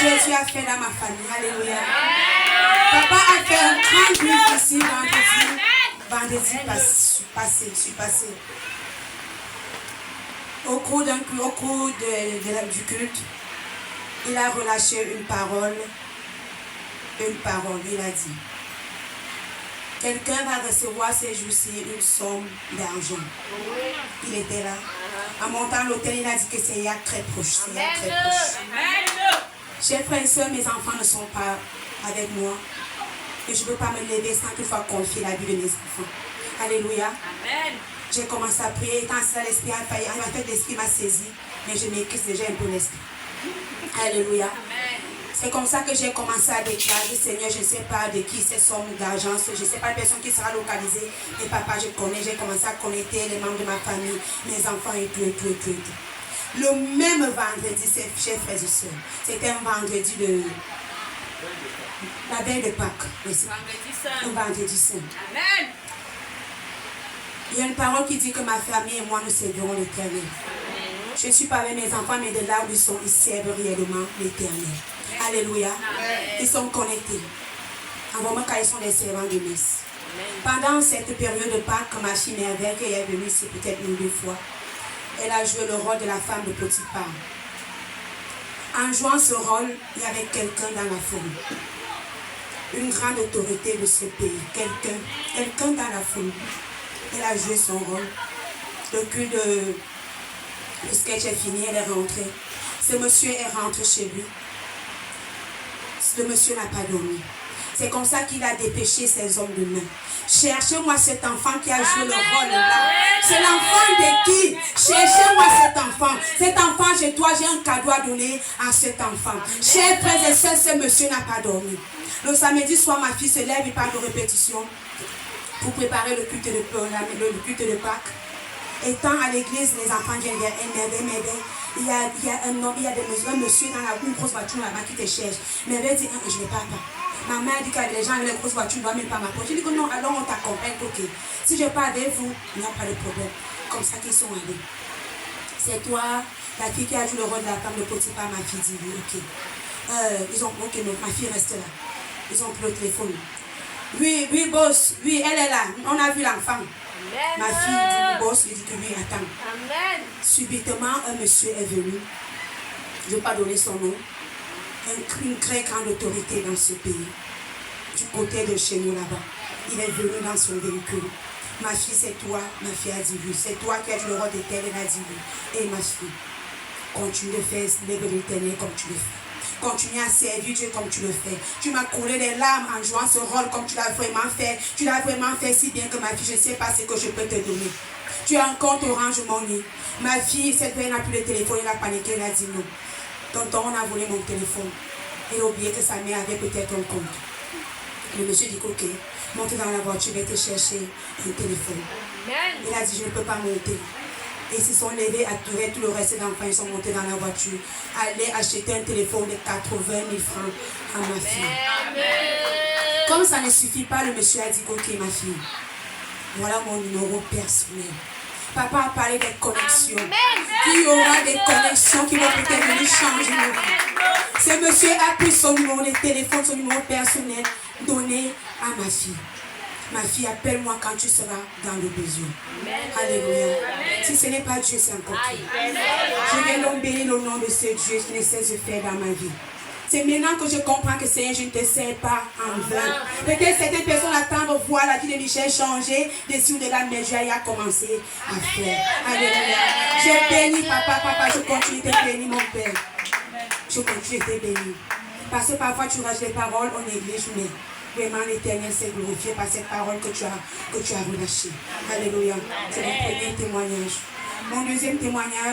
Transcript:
Jésus a fait dans ma famille. Alléluia. Papa a fait un grand but ici vendredi passé. Au cours du culte, il a relâché une parole. Il a dit, quelqu'un va recevoir ces jours-ci une somme d'argent. Il était là. En montant à l'hôtel, il a dit que c'est très proche. Chers frères et sœurs, mes enfants ne sont pas avec moi. Et je ne peux pas me lever sans toutefois confier la vie de mes enfants. Alléluia. Amen. J'ai commencé à prier. Quand ça, l'esprit a failli, en fait, l'esprit m'a saisi. Mais je m'écris déjà un peu l'esprit. Alléluia. Amen. C'est comme ça que j'ai commencé à déclarer, Seigneur, je ne sais pas de qui cette somme d'argent, je ne sais pas la personne qui sera localisée. Mais papa, je connais, j'ai commencé à connecter les membres de ma famille, mes enfants et tout. Le même vendredi, chers frères et sœurs, c'était un vendredi de... la veille de Pâques. Un vendredi saint. Amen. Il y a une parole qui dit que ma famille et moi nous servirons l'Éternel. Je ne suis pas avec mes enfants, mais de là où ils sont, ils servent réellement l'Éternel. Alléluia. Amen. Ils sont connectés. En moment quand ils sont des servants de messe. Pendant cette période de Pâques, ma fille Merveille, qui est venue ici peut-être une ou deux fois, elle a joué le rôle de la femme de Potiphar. En jouant ce rôle, il y avait quelqu'un dans la foule. Une grande autorité de ce pays. Quelqu'un dans la foule. Elle a joué son rôle. Le sketch est fini, elle est rentrée. Ce monsieur est rentré chez lui. Ce monsieur n'a pas dormi. C'est comme ça qu'il a dépêché ses hommes de main. Cherchez-moi cet enfant qui a joué le rôle là. C'est l'enfant de qui? Cherchez-moi cet enfant. Cet enfant, j'ai un cadeau à donner à cet enfant. Chers frères et sœurs, ce monsieur n'a pas dormi. Le samedi soir, ma fille se lève, il part de répétition pour préparer le culte de Pâques. Étant à l'église, les enfants viennent vers elle, Merveille. Il y a un monsieur dans la une grosse voiture là-bas qui te cherche. Merveille dit, je ne vais pas. Ma mère dit que les gens avec les grosses voitures ne doivent même pas m'approcher. Je dis que non, alors on t'accompagne, ok. Si je pars avec vous, il n'y a pas de problème. Comme ça qu'ils sont allés. C'est toi, la fille qui a joué le rôle de la femme de Potiphar, ma fille dit oui, ok. Ok, donc ma fille reste là. Ils ont pris le téléphone. Oui, boss, oui, elle est là. On a vu l'enfant. Ma fille dit, boss, il dit que oui, attends. Amen. Subitement, un monsieur est venu. Je ne vais pas donner son nom. Une très grande autorité dans ce pays. Du côté de chez nous là-bas. Il est venu dans son véhicule. Ma fille, c'est toi. Ma fille a dit oui. C'est toi qui as le roi d'éternel. Elle a dit oui. Et ma fille, continue de faire l'œuvre de l'éternel comme tu le fais. Continue à servir Dieu comme tu le fais. Tu m'as coulé des larmes en jouant ce rôle comme tu l'as vraiment fait. Tu l'as vraiment fait si bien que ma fille, je ne sais pas ce que je peux te donner. Tu as un compte Orange Money. Ma fille, cette fois, elle n'a plus de téléphone. Elle a paniqué. Elle a dit non. Tonton, on a volé mon téléphone. Elle a oublié que sa mère avait peut-être un compte. Le monsieur dit ok, monte dans la voiture, je vais te chercher un téléphone. Il a dit je ne peux pas monter. Et ils se sont levés, attirés tout le reste d'enfants, ils sont montés dans la voiture. Aller acheter un téléphone de 80 000 francs à ma fille. Amen. Comme ça ne suffit pas, le monsieur a dit ok ma fille, voilà mon numéro personnel. Papa a parlé des connexions. Il y aura des connexions qui vont peut-être venir changer nos vies. Ce monsieur a pris son numéro de téléphone, son numéro personnel, donné à ma fille. Ma fille, appelle-moi quand tu seras dans le besoin. Alléluia. Si ce n'est pas Dieu, c'est encore qui. Je vais donc bénir le nom de ce Dieu qui ne cesse de faire dans ma vie. C'est maintenant que je comprends que Seigneur, je ne te sers pas en vain. Peut-être certaines personnes attendent voir la vie de Michel changer dessus de là, mais Dieu a commencé à faire. Alléluia. Je bénis papa, je continue de te bénir mon Père. Je continue de te bénir. Parce que parfois tu rages les paroles, on néglige, mais vraiment l'Éternel s'est glorifié par cette parole que tu as relâchée. Alléluia. C'est mon premier témoignage. Mon deuxième témoignage.